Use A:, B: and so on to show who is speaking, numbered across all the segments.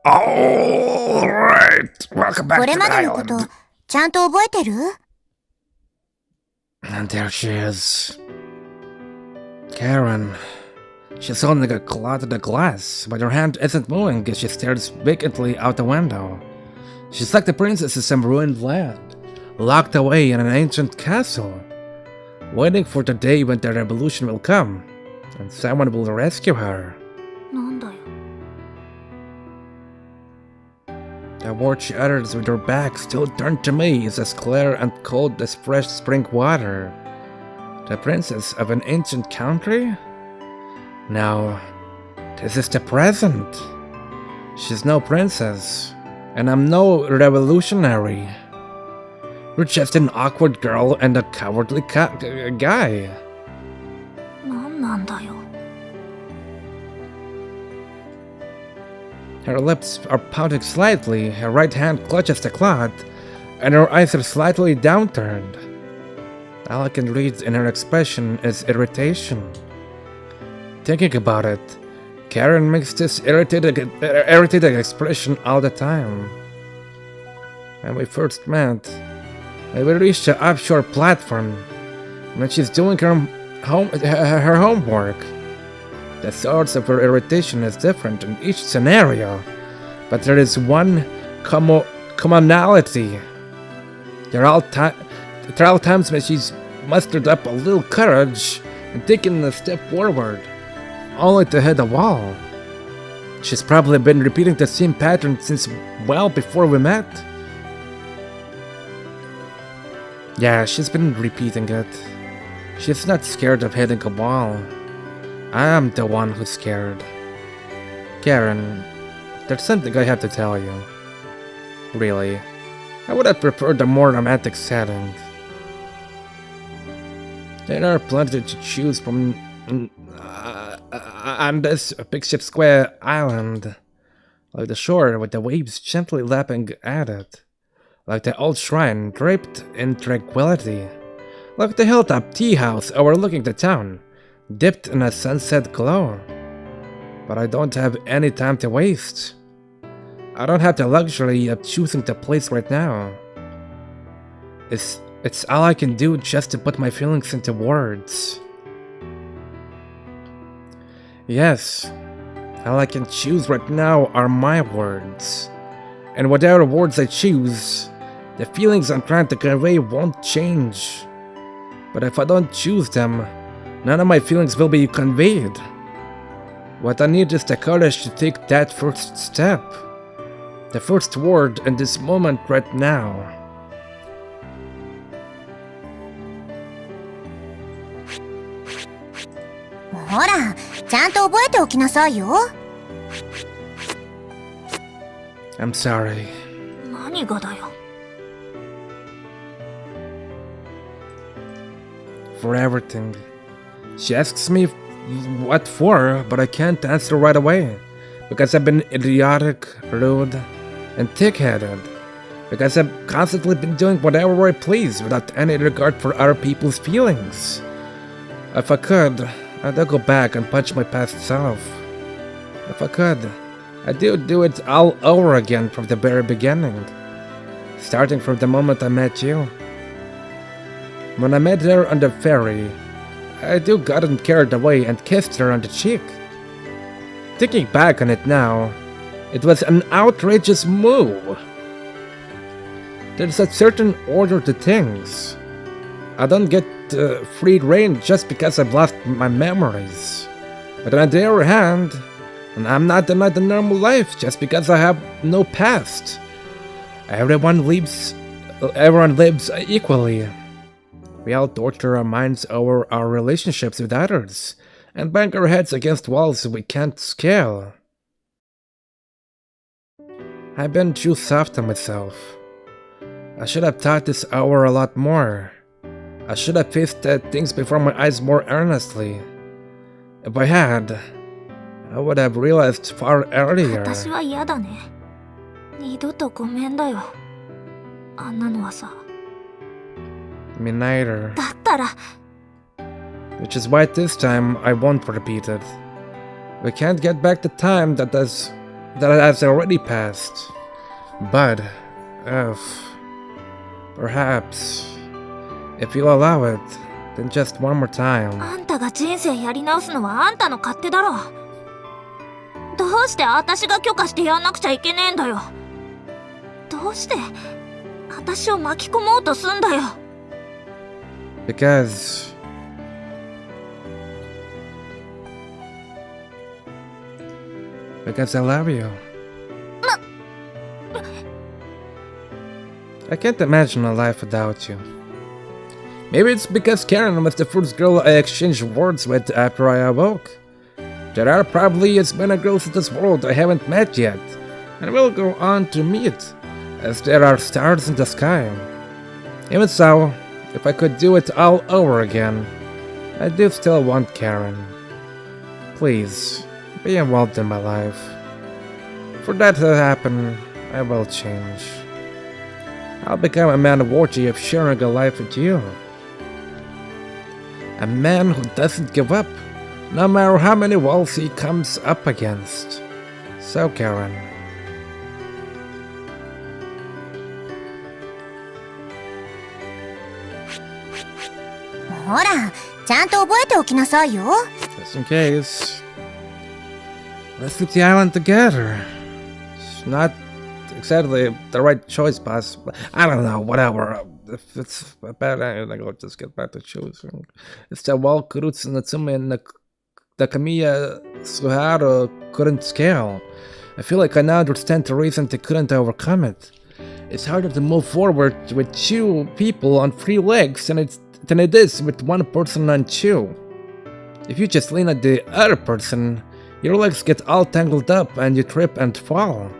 A: Alright, welcome back
B: こ
A: to
B: れ
A: the
B: までのこと
A: island.
B: ちゃんと覚えてる？
A: And there she is. Karen. She's holding a cloth of the glass, but her hand isn't moving as she stares vacantly out the window. She's like the princess in some ruined land, locked away in an ancient castle, waiting for the day when the revolution will come, and someone will rescue her.
B: なんだよ。
A: The word she utters with her back still turned to me is as clear and cold as fresh spring water. The princess of an ancient country? No, this is the present. She's no princess, and I'm no revolutionary. You're just an awkward girl and a cowardly guy.
B: なんなんだよ。
A: Her lips are pouting slightly, her right hand clutches the cloth, and her eyes are slightly downturned. All I can read in her expression is irritation. Thinking about it, Karen makes this irritated expression all the time. When we first met, we reached the offshore platform, when she's doing her homework. The source of her irritation is different in each scenario, but there is one commonality. There are all times when she's mustered up a little courage and taken a step forward, only to hit a wall. She's probably been repeating the same pattern since well before we met. Yeah, she's been repeating it. She's not scared of hitting a wall. I am the one who's scared. Karen, there's something I have to tell you. Really, I would have preferred a more romantic setting. There are plenty to choose from on this Big Square island. Like the shore with the waves gently lapping at it. Like the old shrine draped in tranquility. Like the hilltop tea house overlooking the town, dipped in a sunset glow. But I don't have any time to waste. I don't have the luxury of choosing the place right now. It's all I can do just to put my feelings into words. Yes, all I can choose right now are my words. And whatever words I choose, the feelings I'm trying to convey won't change. But if I don't choose them, none of my feelings will be conveyed. What I need is the courage to take that first step. The first word in this moment right now.
B: Hora, ちゃんと覚えておきなさいよ。
A: I'm sorry.
B: 何がだよ。
A: For everything. She asks me what for, but I can't answer right away. Because I've been idiotic, rude, and thick-headed. Because I've constantly been doing whatever I please without any regard for other people's feelings. If I could, I'd go back and punch my past self. If I could, I'd do it all over again from the very beginning. Starting from the moment I met you. When I met her on the ferry, I got carried away and kissed her on the cheek. Thinking back on it now, it was an outrageous move. There's a certain order to things. I don't get free rein just because I've lost my memories. But on the other hand, I'm not denied the normal life just because I have no past. Everyone lives equally. We all torture our minds over our relationships with others, and bang our heads against walls we can't scale. I've been too soft on myself. I should have thought this hour a lot more. I should have faced things before my eyes more earnestly. If I had, I would have realized far earlier.
B: 私は嫌だね。二度とごめんだよ。あんなのはさ。
A: Me neither.
B: だったら。
A: Which is why this time I won't repeat it. We can't get back the time that has that has already passed. But perhaps, if you allow it, then just one more time.
B: あんたが人生やり直すのはあんたの勝手だろ。どうして私が許可してやんなくちゃいけねえんだよ。どうして私を巻き込もうとすんだよ。
A: Because I love you. I can't imagine a life without you. Maybe it's because Karen was the first girl I exchanged words with after I awoke. There are probably as many girls in this world I haven't met yet, and will go on to meet, as there are stars in the sky. Even so, if I could do it all over again, I do still want Karen. Please, be involved in my life. For that to happen, I will change. I'll become a man worthy of sharing a life with you. A man who doesn't give up, no matter how many walls he comes up against. So, Karen.
C: ほら、ちゃんと覚えておきなさいよ。
A: Just in case. Let's leave the island together. It's not exactly the right choice, boss. I don't know, whatever. If it's a bad idea, I'll just get back to choosing. It's the wall Kurutsu Natsume and the Kamiya Suharu couldn't scale. I feel like I now understand the reason they couldn't overcome it. It's harder to move forward with two people on three legs than it is with one person on two. If you just lean on the other person, your legs get all tangled up and you trip and fall.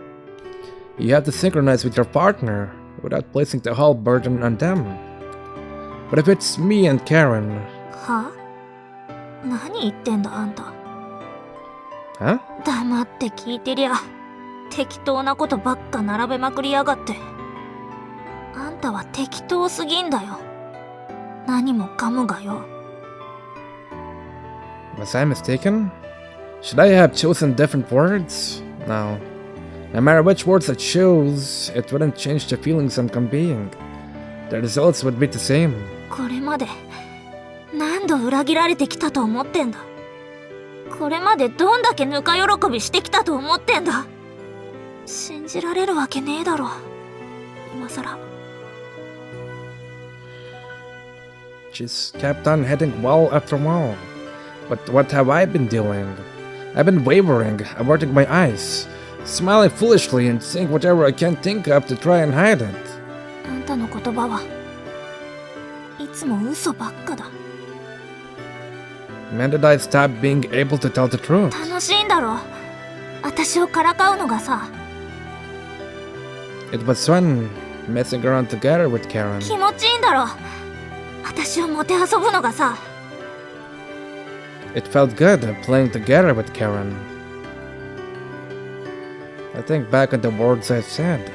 A: You have to synchronize with your partner without placing the whole burden on them. But if it's me and Karen...
B: は？何言ってんだあんた。
A: Huh?
B: 黙って聞いてりゃ適当なことばっか並べまくりやがって。あんたは適当すぎんだよ。何もかもがよ。
A: Was I mistaken? Should I have chosen different words? No. No matter which words I chose, it wouldn't change the feelings I'm conveying. The results would be the same.
B: これまで何度裏切られてきたと思ってんだ。これまでどんだけぬか喜びしてきたと思ってんだ。信じられるわけねえだろ今さら。
A: She's kept on hitting wall after wall. But what have I been doing? I've been wavering, averting my eyes, smiling foolishly and saying whatever I can think of to try and hide it.
B: あんたの言葉はいつも嘘ばっかだ。
A: When did I stop being able to tell the truth?
B: 楽しいんだろ私をからかうのがさ。
A: It was fun messing around together with Karen.
B: 気持ちいいんだろ私をもてあそぶのがさ。
A: It felt good playing together with Karen. I think back on the words I said.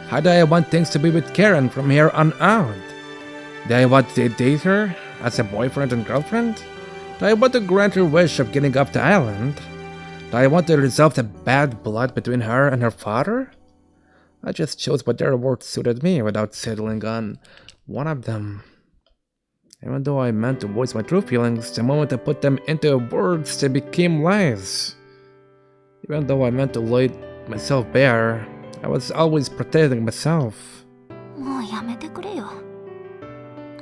A: How do I want things to be with Karen from here on out? Do I want to date her as a boyfriend and girlfriend? Do I want to grant her wish of getting off the island? Do I want to resolve the bad blood between her and her father? I just chose whatever words suited me without settling on one of them. Even though I meant to voice my true feelings, the moment I put them into words, they became lies. Even though I meant to lay myself bare, I was always protecting myself.
B: もうやめてくれよ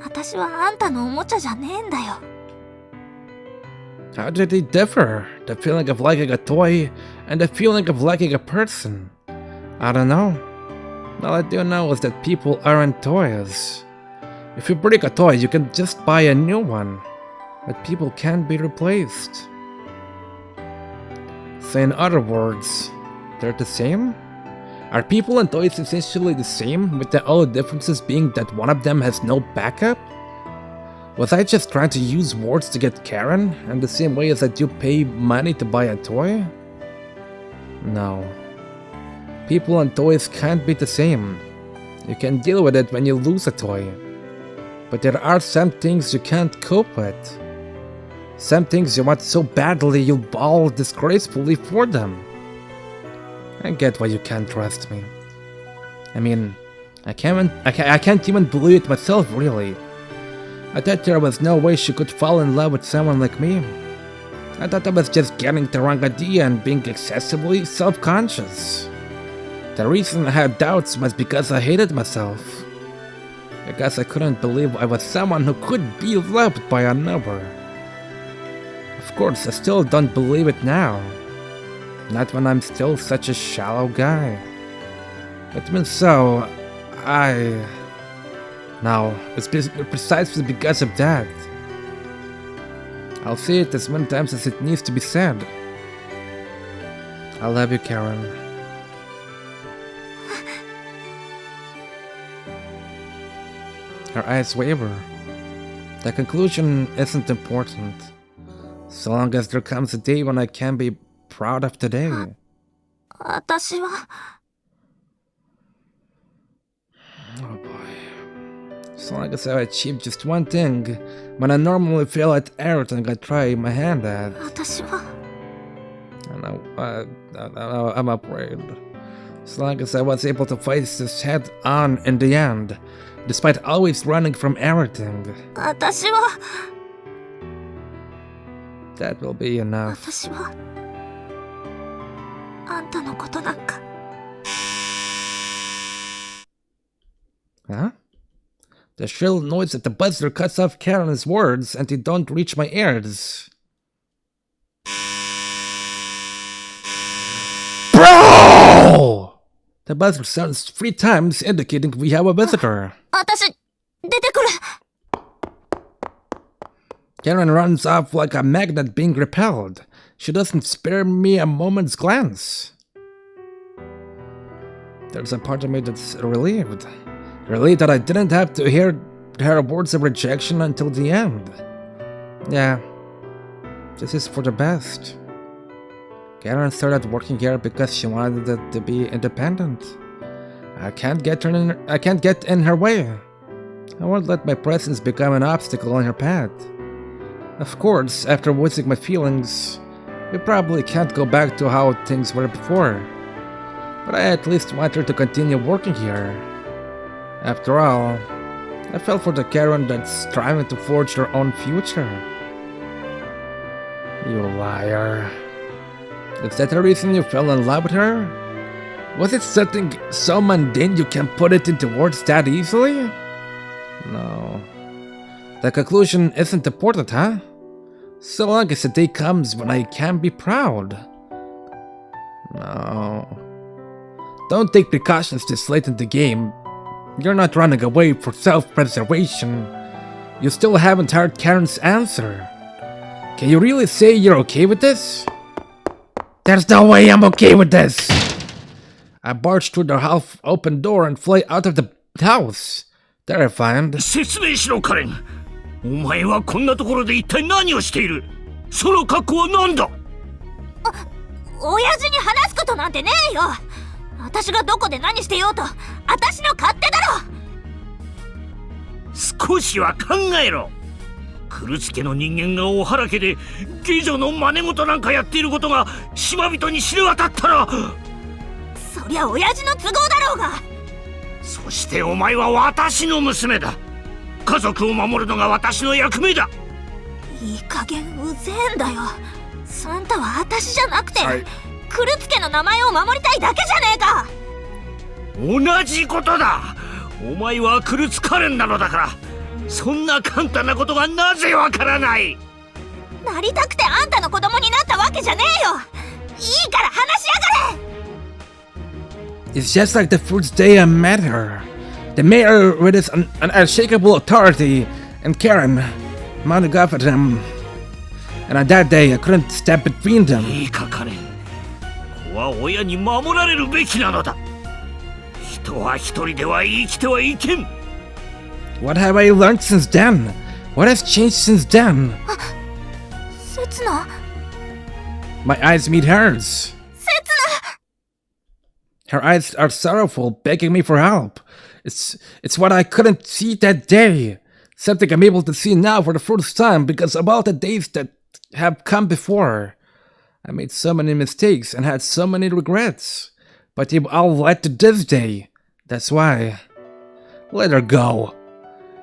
B: 私はあんたのおもちゃじゃねえんだよ。
A: How did they differ? The feeling of liking a toy and the feeling of liking a person? I don't know. All I do know is that people aren't toys. If you break a toy, you can just buy a new one. But people can't be replaced. So in other words, they're the same? Are people and toys essentially the same, with the only differences being that one of them has no backup? Was I just trying to use words to get Karen, in the same way as that you pay money to buy a toy? No. People and toys can't be the same. You can deal with it when you lose a toy. But there are some things you can't cope with. Some things you want so badly you'll bawl disgracefully for them. I get why you can't trust me. I mean, I can't even believe it myself, really. I thought there was no way she could fall in love with someone like me. I thought I was just getting the wrong idea and being excessively self-conscious. The reason I had doubts was because I hated myself. Because I couldn't believe I was someone who could be loved by another. Of course, I still don't believe it now. Not when I'm still such a shallow guy. But even so, Now, it's precisely because of that. I'll say it as many times as it needs to be said. I love you, Karen. Her eyes waver. The conclusion isn't important. So long as there comes a day when I can be proud of today.
B: 私は
A: Oh boy. So long as I achieve just one thing, when I normally fail at everything I try my hand at.
B: 私は
A: I'm afraid. As long as I was able to face this head on in the end, despite always running from everything.
B: 私は
A: That will be enough.
B: 私はあんたのことなんか
A: Huh? The shrill noise at the buzzer cuts off Karen's words and they don't reach my ears. Bro! The buzzer sounds 3 times, indicating we have a visitor.
B: 私出てくる
A: Karen runs off like a magnet being repelled. She doesn't spare me a moment's glance. There's a part of me that's relieved. Relieved that I didn't have to hear her words of rejection until the end. Yeah, this is for the best. Karen started working here because she wanted it to be independent. I can't get in her way. I won't let my presence become an obstacle on her path. Of course, after voicing my feelings, we probably can't go back to how things were before. But I at least want her to continue working here. After all, I fell for the Karen that's striving to forge her own future. You liar. Is that the reason you fell in love with her? Was it something so mundane you can put it into words that easily? No. The conclusion isn't important, huh? So long as the day comes when I can be proud. No. Don't take precautions this late in the game. You're not running away for self-preservation. You still haven't heard Karen's answer. Can you really say you're okay with this? There's no way I'm okay with this! I barged through the half-open door and fly out of the house. Terrified.
D: 説明しろカレン。お前はこんなところで一体何をしている？その格好は何だ？
B: 親父に話すことなんてねえよ。私がどこで何してようと私の勝手だろ。
D: 少しは考えろ。来津家の人間がおはらけで下女の真似事なんかやっていることが島人に知れ渡ったら、
B: そりゃ親父の都合だろうが。
D: そしてお前は私の娘だ。家族を守るのが私の役目だ。
B: いい加減うぜえんだよ。サンタは私じゃなくて、来津家の名前を守りたいだけじゃねえか。
D: 同じことだ。お前は来津カレンなのだから、そんな簡単なことがなぜわからない。
B: なりたくてあんたの子供になったわけじゃねえよ。いいから話しやがれ。
A: It's just like the first day I met her. The mayor with his unshakable authority, and Karen mounting off at him. And on that day, I couldn't step between them.
D: いいかカレン。子は親に守られるべきなのだ。人は一人では生きてはいけん。
A: What have I learned since then? What has changed since then?
B: せつな。
A: My eyes meet hers.
B: せつな。
A: Her eyes are sorrowful, begging me for help. It's what I couldn't see that day. Something I'm able to see now for the first time because of all the days that have come before. I made so many mistakes and had so many regrets. But you all led to this day. That's why. Let her go.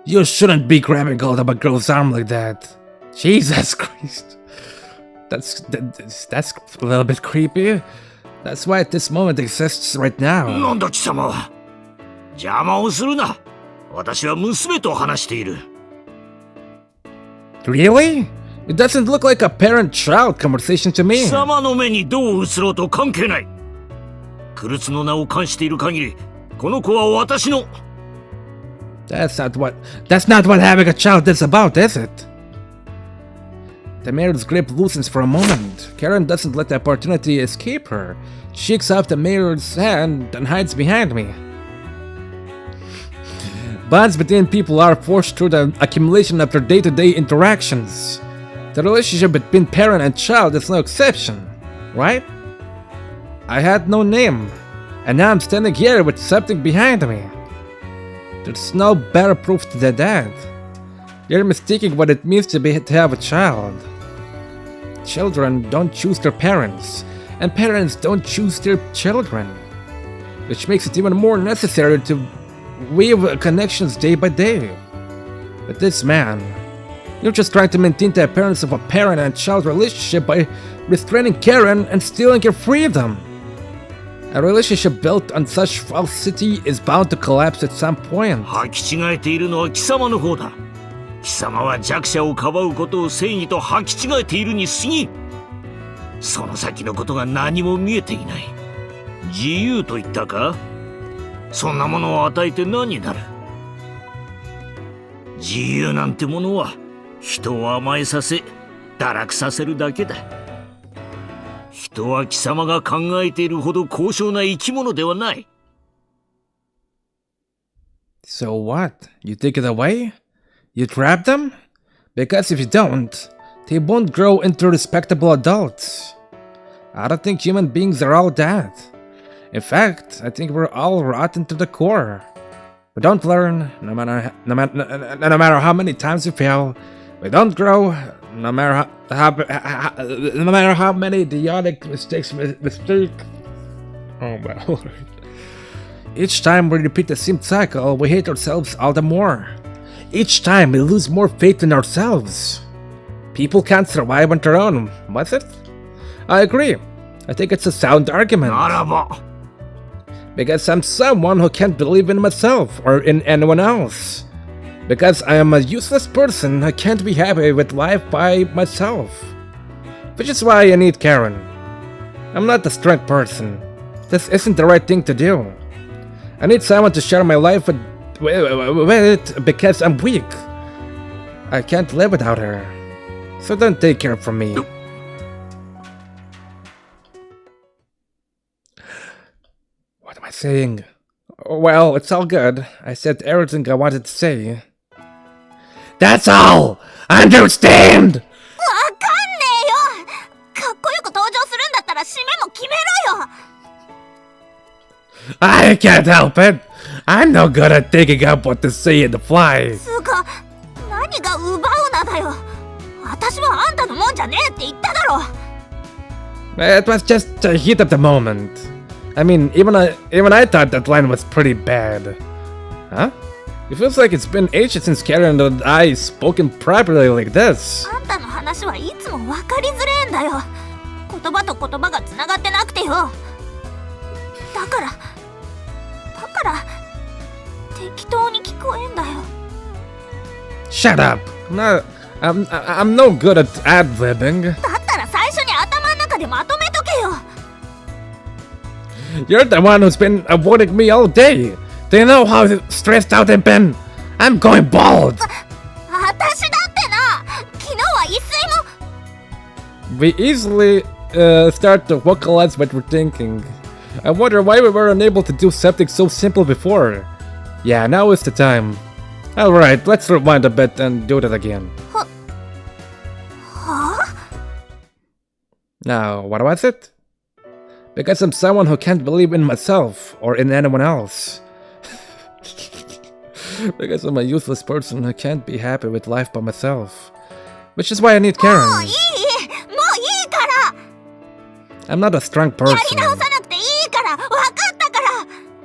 A: You shouldn't be grabbing hold of a girl's arm like that. Jesus Christ. That's a little bit creepy. That's why this moment exists right now.
D: なんだ貴様は。邪魔をするな。私は娘と話している。
A: Really? It doesn't look like a parent-child conversation to me.
D: 貴様の目にどう映ろうと関係ない。クルツの名を冠している限り、この子は私の。
A: That's not what having a child is about, is it? The mayor's grip loosens for a moment. Karen doesn't let the opportunity escape her. She shakes off the mayor's hand and hides behind me. Bonds between people are forged through the accumulation of their day-to-day interactions. The relationship between parent and child is no exception, right? I had no name, and now I'm standing here with something behind me. There's no better proof than that. You're mistaking what it means to have a child. Children don't choose their parents, and parents don't choose their children, which makes it even more necessary to weave connections day by day. But this man, you're just trying to maintain the appearance of a parent and child relationship by restraining Karen and stealing her freedom. A relationship built on such falsity is bound to collapse at some point.
D: 履き違えているのは貴様の方だ。貴様は弱者をかばうことを正義と履き違えているに過ぎん。その先のことが何も見えていない。自由と言ったか？そんなものを与えて何になる？自由なんてものは人を甘えさせ、堕落させるだけだ。人は貴様が考えているほど高尚な生き物ではない。
A: So what? You take it away? You trap them? Because if you don't, they won't grow into respectable adults. I don't think human beings are all that. In fact, I think we're all rotten to the core. We don't learn, no matter how many times we fail. We don't grow, no matter how many idiotic mistakes we make. Oh my lord. Each time we repeat the same cycle, we hate ourselves all the more. Each time we lose more faith in ourselves. People can't survive on their own, was it? I agree. I think it's a sound argument.
D: ならば。
A: Because I'm someone who can't believe in myself or in anyone else. Because I am a useless person who can't be happy with life by myself. Which is why I need Karen. I'm not a strong person. This isn't the right thing to do. I need someone to share my life with because I'm weak. I can't live without her. So don't take care from me. What am I saying? Well, it's all good. I said everything I wanted to say. That's all! Understand!
B: わかんねえよ。かっこよく登場するんだったら締めも決めろよ。
A: I can't help it. I'm no good at thinking up what to say in the fly.
B: つうか、何が奪うなだよ。私はあんたのもんじゃねえって言っただろ。
A: It was just a heat of the moment. I mean, even I thought that line was pretty bad. Huh? It feels like it's been ages since Karen and I spoken properly like this.
B: あんたの話はいつも分かりづれえんだよ。言葉と言葉がつながってなくてよ。だから適当に聞こえんだよ。
A: Shut up! I'm no good at ad-libbing.
B: だったら最初に頭の中でまとめとけよ。
A: You're the one who's been avoiding me all day. Do you know how stressed out I've been? I'm going bald.
B: 私だってな。昨日は一睡も。
A: We easily start to vocalize what we're thinking. I wonder why we were unable to do something so simple before. Yeah, now is the time. Alright, let's rewind a bit and do that again. Now, what was it? Because I'm someone who can't believe in myself or in anyone else. Because I'm a useless person who can't be happy with life by myself. Which is why I need Karen.
B: もういいから。
A: I'm not a strong
B: やり
A: person.
B: 直さなくていいから。分かっ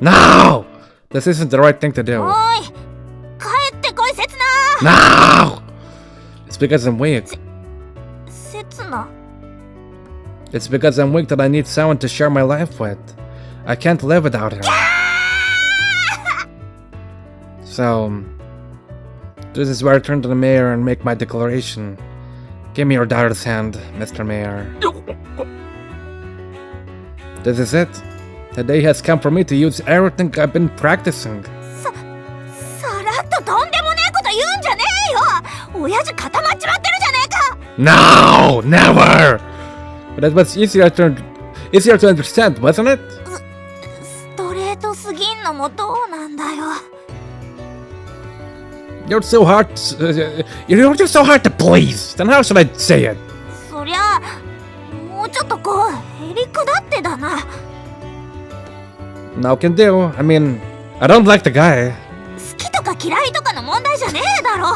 A: No! This isn't the right thing to do.
B: おい、帰ってこいセツ
A: No! It's because I'm weak.
B: ナ。セツナ。
A: It's because I'm weak that I need someone to share my life with. I can't live without her. So, this is where I turn to the mayor and make my declaration. Give me your daughter's hand, Mr. Mayor. This is it. The day has come for me to use everything I've been practicing.
B: さらっととんでもねえこと言うんじゃねえよ。親父固まっちまってるじゃねえか。
A: No! Never! But it was easier to understand, wasn't it?
B: ストレートすぎんのもどうなんだよ。
A: You're so hard. You're just so hard to please. Then how should I say it?
B: そりゃもうちょっとこうへりくだってだな。
A: Now can do. I mean, I don't like the guy.
B: 好きとか嫌いとかの問題じゃねえだろ。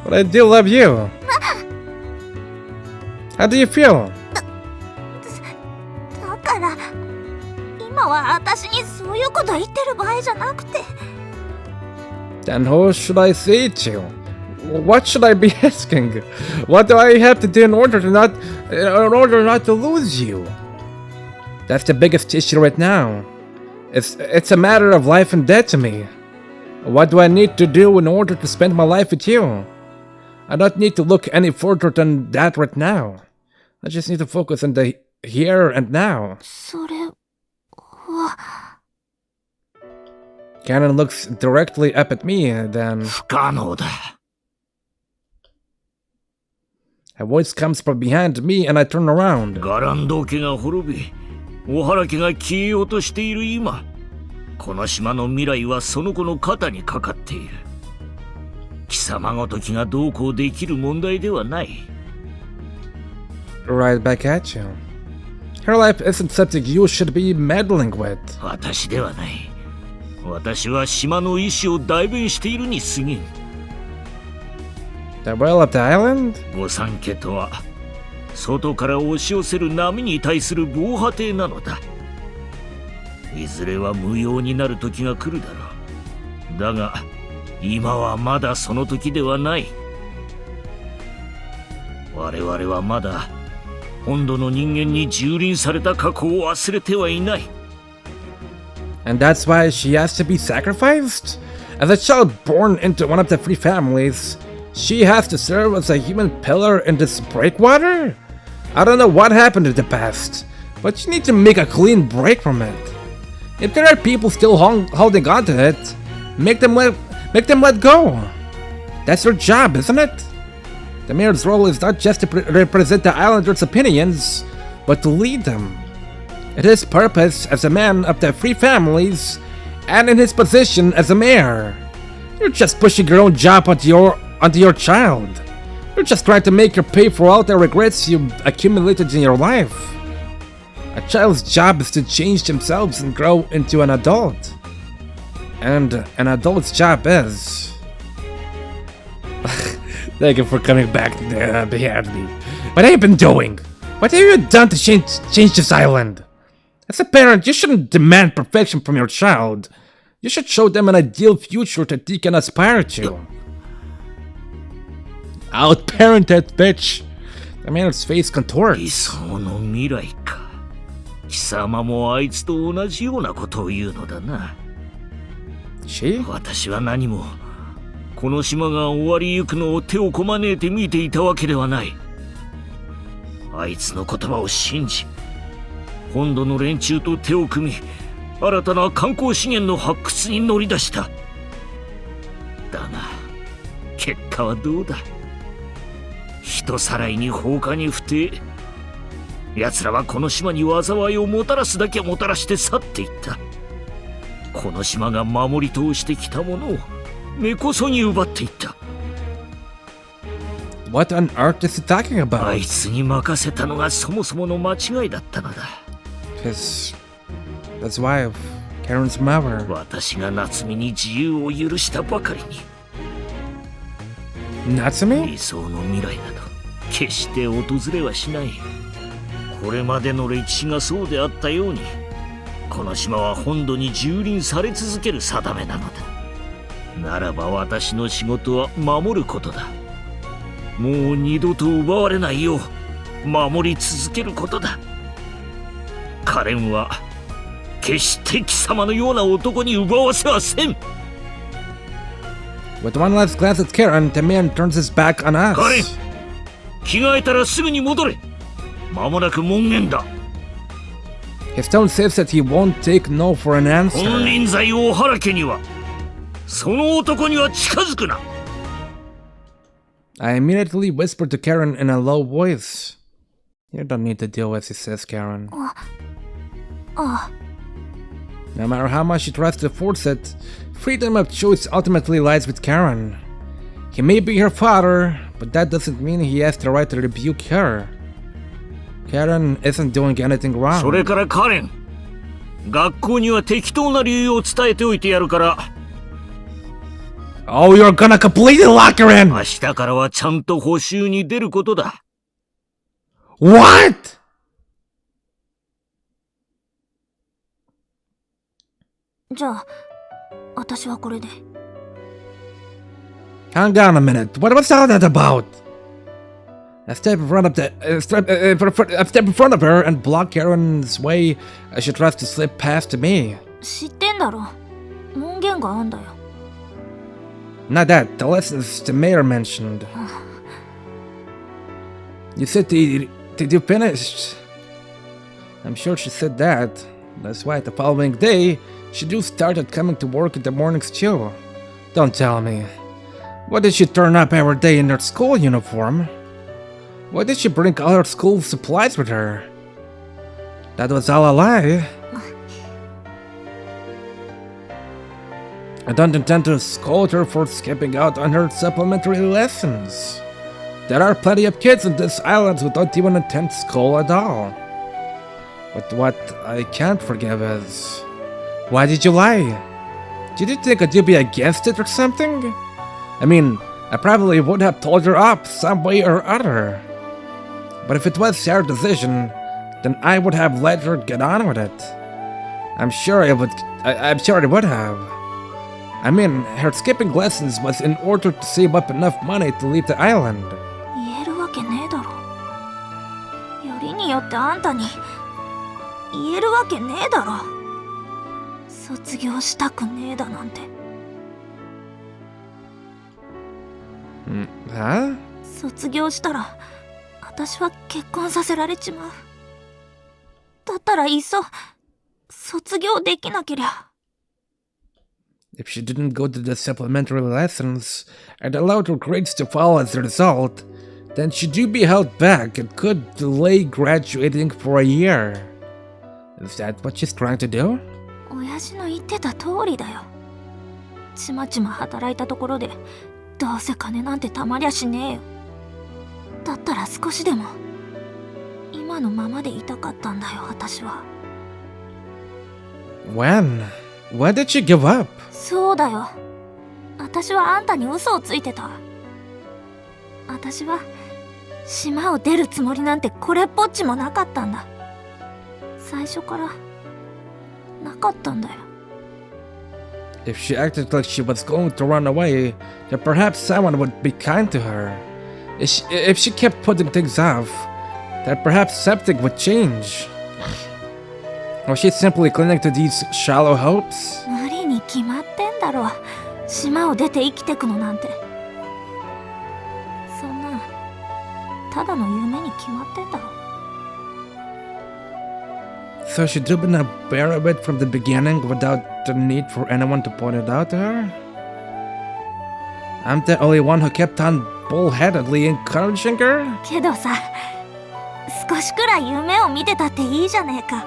A: But I do love you. How do you feel?
B: だから今は私にそういうこと言ってる場合じゃなくて。
A: Then who should I say it to? What should I be asking? What do I have to do in order not to lose you? That's the biggest issue right now. It's a matter of life and death to me. What do I need to do in order to spend my life with you? I don't need to look any further than that right now. I just need to focus on the here and now.
B: それは
A: Cannon looks directly up at me, then
D: 不可能だ。
A: a voice comes from behind me and I turn around.
D: ガランド家が滅び、小原家が消えようとしている今、この島の未来はその子の肩にかかっている。貴様ごときがどうこうできる問題ではない。
A: Right back at you. Her life isn't something you should be meddling with.
D: 私ではない。私は島の意志を代弁しているに過ぎん。
A: The well of the island?
D: 御三家とは外から押し寄せる波に対する防波堤なのだ。いずれは無用になる時が来るだろう。だが今はまだその時ではない。我々はまだ本土の人間に蹂躙された過去を忘れてはいない。
A: And that's why she has to be sacrificed? As a child born into one of the three families, she has to serve as a human pillar in this breakwater? I don't know what happened in the past, but you need to make a clean break from it. If there are people still holding on to it, make them let go. That's your job, isn't it? The mayor's role is not just to represent the islanders' opinions, but to lead them. It is his purpose as a man of the three families, and in his position as a mayor. You're just pushing your own job onto your child. You're just trying to make her pay for all the regrets you've accumulated in your life. A child's job is to change themselves and grow into an adult. And an adult's job is... Thank you for coming back behind me. What have you been doing? What have you done to change this island? As a parent, you shouldn't demand perfection from your child. You should show them an ideal future that they can aspire to. Outparent that bitch. The man's face
D: 理
A: contorts.
D: 想の未来か。貴様もあいつと同じようなことを言うのだな。
A: She?
D: 私は何もこの島が終わりゆくのを手をこまねいて見ていたわけではない。あいつの言葉を信じ、本土の連中と手を組み、新たな観光資源の発掘に乗り出した。だが結果はどうだ。人さらいに放火に不定。奴らはこの島に災いをもたらすだけもたらして去っていった。この島が守り通してきたものを根こそぎ奪っていった。
A: What on earth is he talking
D: あ
A: about?
D: いつに任せたのがそもそもの間違いだったのだ。
A: His wife, Karen's mother.
D: 私が夏美に自由を許したばかりに。
A: Natsumi?
D: 理想の未来など決して訪れはしない。これまでの歴史がそうであったように、この島は本土に蹂躙され続ける定めなのだ。ならば私の仕事は守ることだ。もう二度と奪われないよう守り続けることだ。カレンは決して貴様のような男に奪わせはせん。
A: With one last glance at Karen, the man turns his back on
D: カレン、
A: us.
D: 着替えたらすぐに戻れ。間もなく門限だ。
A: His tone says that he won't take no for an
D: 金
A: answer.
D: 輪際大原家にはその男には近づくな。
A: I immediately whispered to Karen in a low voice. You don't need to deal with it, says Karen.
B: あ
A: No matter how much she tries to force it, freedom of choice ultimately lies with Karen. He may be her father, but that doesn't mean he has the right to rebuke her. Karen isn't doing anything
D: それ
A: wrong.
D: からカレン、学校には適当な理由を伝えておいてやるから、
A: Oh, you're gonna completely lock her in!
D: 明日からはちゃんと補習に出ることだ。
A: What?
B: じゃあ私はこれで。
A: Hang on a minute. What's all that about? I step in front of her and block Karen's way as she tries to slip past me.
B: 知ってんだろ。門限があんだよ。
A: Not that. The lessons the mayor mentioned. You said did you finished? I'm sure she said that. That's why the following day, she do started coming to work in the mornings too. Don't tell me. Why did she turn up every day in her school uniform? Why did she bring all her school supplies with her? That was all a lie. I don't intend to scold her for skipping out on her supplementary lessons. There are plenty of kids on this island who don't even attend school at all. But what I can't forgive is... Why did you lie? Did you think I'd be against it or something? I mean, I probably would have told her off some way or other. But if it was her decision, then I would have let her get on with it. I'm sure I would have. I mean, her skipping lessons was in order to save up enough money to leave the island.
B: 言えるわけねえだろ。よりによってあんたに言えるわけねえだろ。卒業したくねえだなんて。
A: Huh?
B: 卒業したら私は結婚させられちまう。だったらいっそ卒業できなけりゃ。
A: If she didn't go to the supplementary lessons and allowed her grades to fall as a result, then she do be held back and could delay graduating for a year. Is that what she's trying to do?
B: 親父の言ってた通りだよ。ちまちま働いたところでどうせ金なんてたまりゃしねえよ。だったら少しでも今のままでいたかったんだよ、私は。
A: When? When did she give up?
B: そうだよ。私はあんたに嘘をついてた。私は島を出るつもりなんてこれっぽっちもなかったんだ。最初からなかったんだよ。
A: If she acted like she was going to run away, then perhaps someone would be kind to her. If she kept putting things off, then perhaps something would change. Was she simply clinging to these shallow hopes?
B: 無理に決まってんだろ。島を出て生きてくのなんて。そんなただの夢に決まってんだろ。
A: So she did not bear of it from the beginning without the need for anyone to point it out to her? I'm the only one who kept on bullheadedly encouraging her?
B: けどさ、少しくらい夢を見てたっていいじゃねえか。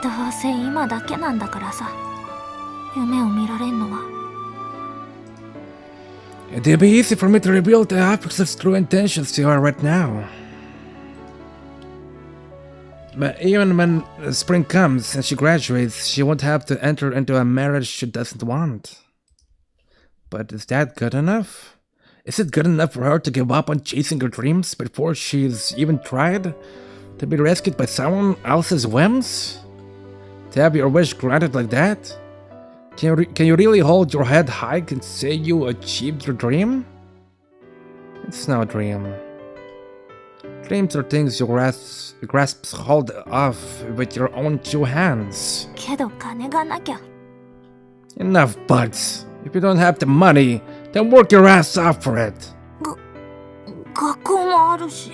B: どうせ今だけなんだからさ、夢を見られんのは。
A: It'd be easy for me to reveal the officer's true intentions to her right now. But even when spring comes and she graduates, she won't have to enter into a marriage she doesn't want. But is that good enough? Is it good enough for her to give up on chasing her dreams before she's even tried? To be rescued by someone else's whims? To have your wish granted like that? Can you really hold your head high and say you achieved your dream? It's no dream. Dreams are things you grasp hold of with your own two hands.
B: けど金がなきゃ。
A: Enough buts. If you don't have the money, then work your ass off for it.
B: 学校もあるし。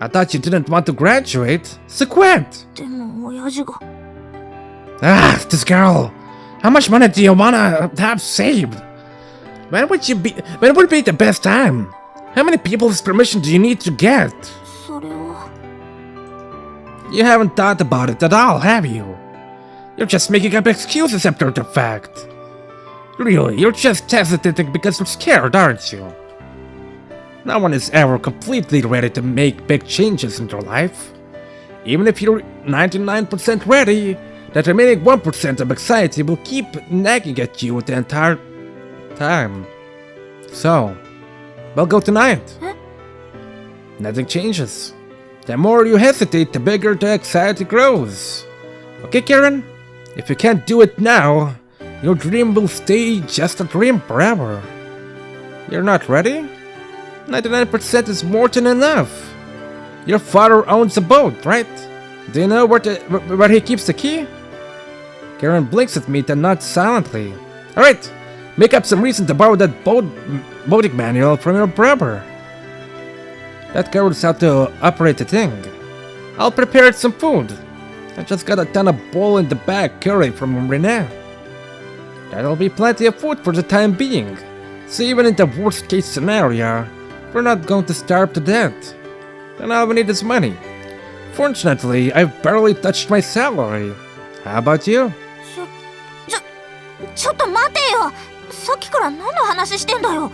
A: I thought you didn't want to graduate. So quit!
B: でも親父が。
A: Ah, this girl. How much money do you wanna have saved? When would be the best time? How many people's permission do you need to get?
B: それは。
A: You haven't thought about it at all, have you? You're just making up excuses after the fact. Really, you're just hesitating because you're scared, aren't you? No one is ever completely ready to make big changes in their life. Even if you're 99% ready, that remaining 1% of anxiety will keep nagging at you the entire time. So, we'll go tonight.
B: Huh?
A: Nothing changes. The more you hesitate, the bigger the anxiety grows. Okay, Karen? If you can't do it now, your dream will stay just a dream forever. You're not ready? 99% is more than enough. Your father owns a boat, right? Do you know where he keeps the key? Karen blinks at me, then nods silently. Alright, make up some reason to borrow that boating manual from your brother. That covers how to operate the thing. I'll prepare some food. I just got a ton of bowl in the bag curry from Rinne. That'll be plenty of food for the time being. So even in the worst case scenario, we're not going to starve to death. Then all we need is money. Fortunately, I've barely touched my salary. How about you?
B: ちょっと待てよ。さっきから何の話してんだよ。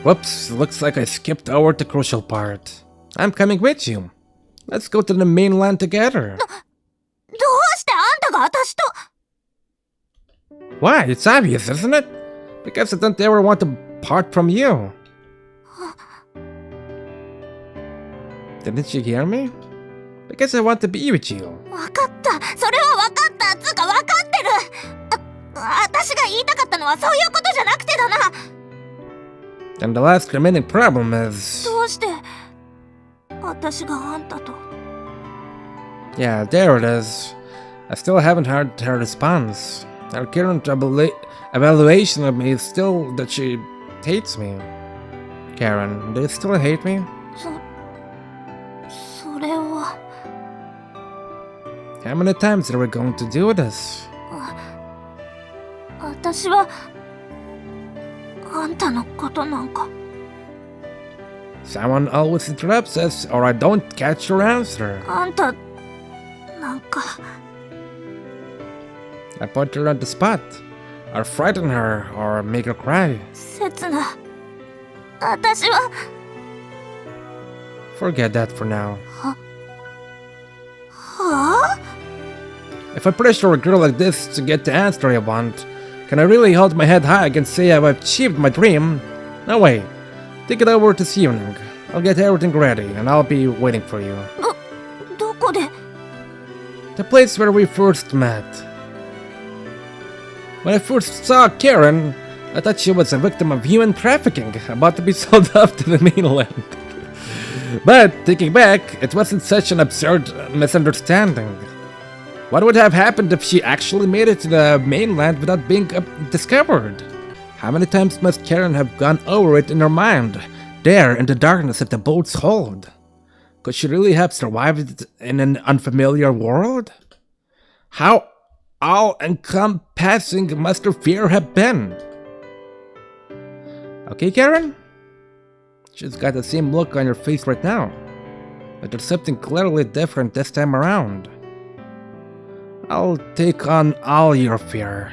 A: Whoops, looks like I skipped over the crucial part. I'm coming with you. Let's go to the mainland together.
B: どうしてあんたが私と。
A: Why? It's obvious, isn't it? Because I don't ever want to part from you. Didn't you hear me? Because I want to be with you.
B: わかった。それはわかった。つうかわかってる。私が言いたかったのはそういうことじゃなくてだな。
A: And the last remaining problem is...
B: どうして私があんたと。
A: Yeah, there it is. I still haven't heard her response. Her current evaluation of me is still that she hates me. Karen, do you still hate me?
B: それは。
A: How many times are we going to do this?
B: 私はあんたのことなんか。
A: Someone always interrupts us or I don't catch your answer.
B: あんたなんか。
A: I put her on the spot, or frighten her, or make her cry.
B: 刹那。私は。
A: Forget that for now.
B: はあ？
A: If I pressure a girl like this to get the answer I want, can I really hold my head high and say I've achieved my dream? No way. Take it over this evening. I'll get everything ready and I'll be waiting for you.
B: どこで？
A: The place where we first met. When I first saw Karen, I thought she was a victim of human trafficking, about to be sold off to the mainland. But, thinking back, it wasn't such an absurd misunderstanding. What would have happened if she actually made it to the mainland without being discovered? How many times must Karen have gone over it in her mind, there in the darkness of the boat's hold? Could she really have survived in an unfamiliar world? How all-encompassing must her fear have been? Okay, Karen? She's got the same look on your face right now, but there's something clearly different this time around. I'll take on all your fear.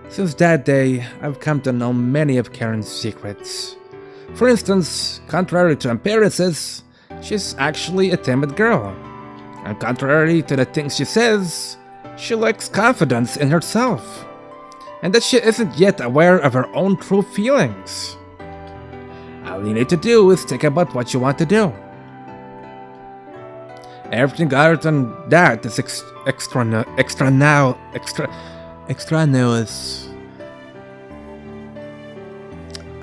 A: Since that day, I've come to know many of Karen's secrets. For instance, contrary to appearances, she's actually a timid girl. And contrary to the things she says, she lacks confidence in herself. And that she isn't yet aware of her own true feelings. All you need to do is think about what you want to do. Everything other than that is extra news.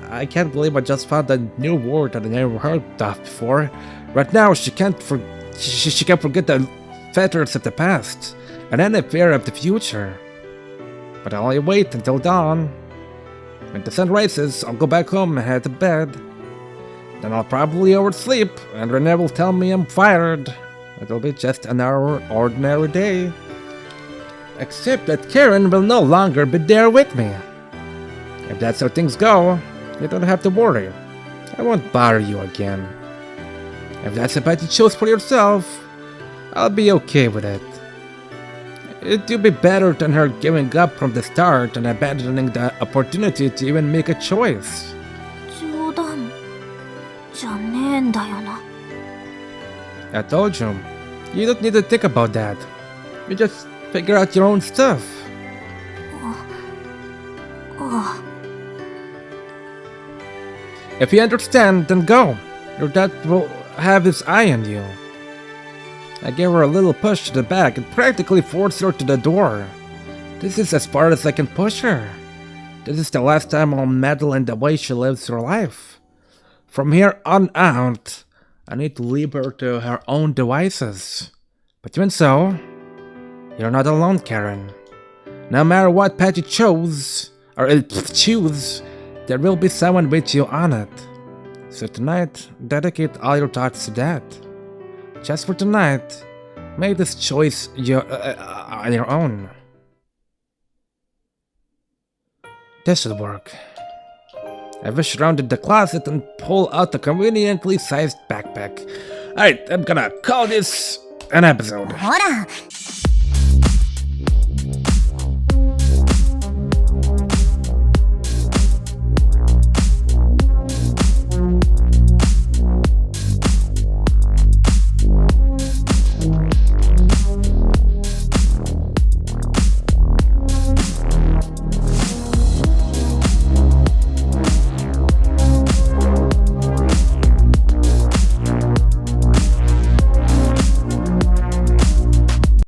A: I can't believe I just found a new word that I never heard of before. Right now, she can't forget the fetters of the past and any fear of the future. But I'll only wait until dawn. When the sun rises, I'll go back home and head to bed. Then I'll probably oversleep, and Rinne will tell me I'm fired. It'll be just another ordinary day. Except that Karen will no longer be there with me. If that's how things go, you don't have to worry. I won't bother you again. If that's a path you chose for yourself, I'll be okay with it. It'd be better than her giving up from the start and abandoning the opportunity to even make a choice.
B: 冗談じゃねえんだよな。
A: I told you, you don't need to think about that. You just figure out your own stuff.
B: あ
A: If you understand, then go. Your dad will have his eye on you. I gave her a little push to the back and practically forced her to the door. This is as far as I can push her. This is the last time I'll meddle in the way she lives her life. From here on out, I need to leave her to her own devices. But even so, you're not alone, Karen. No matter what path you choose, there will be someone with you on it. So tonight, dedicate all your thoughts to that. Just for tonight, make this choice on your own. This should work. I wish rounded the closet and pull out the conveniently sized backpack. Alright, I'm gonna call this an episode.
C: ほら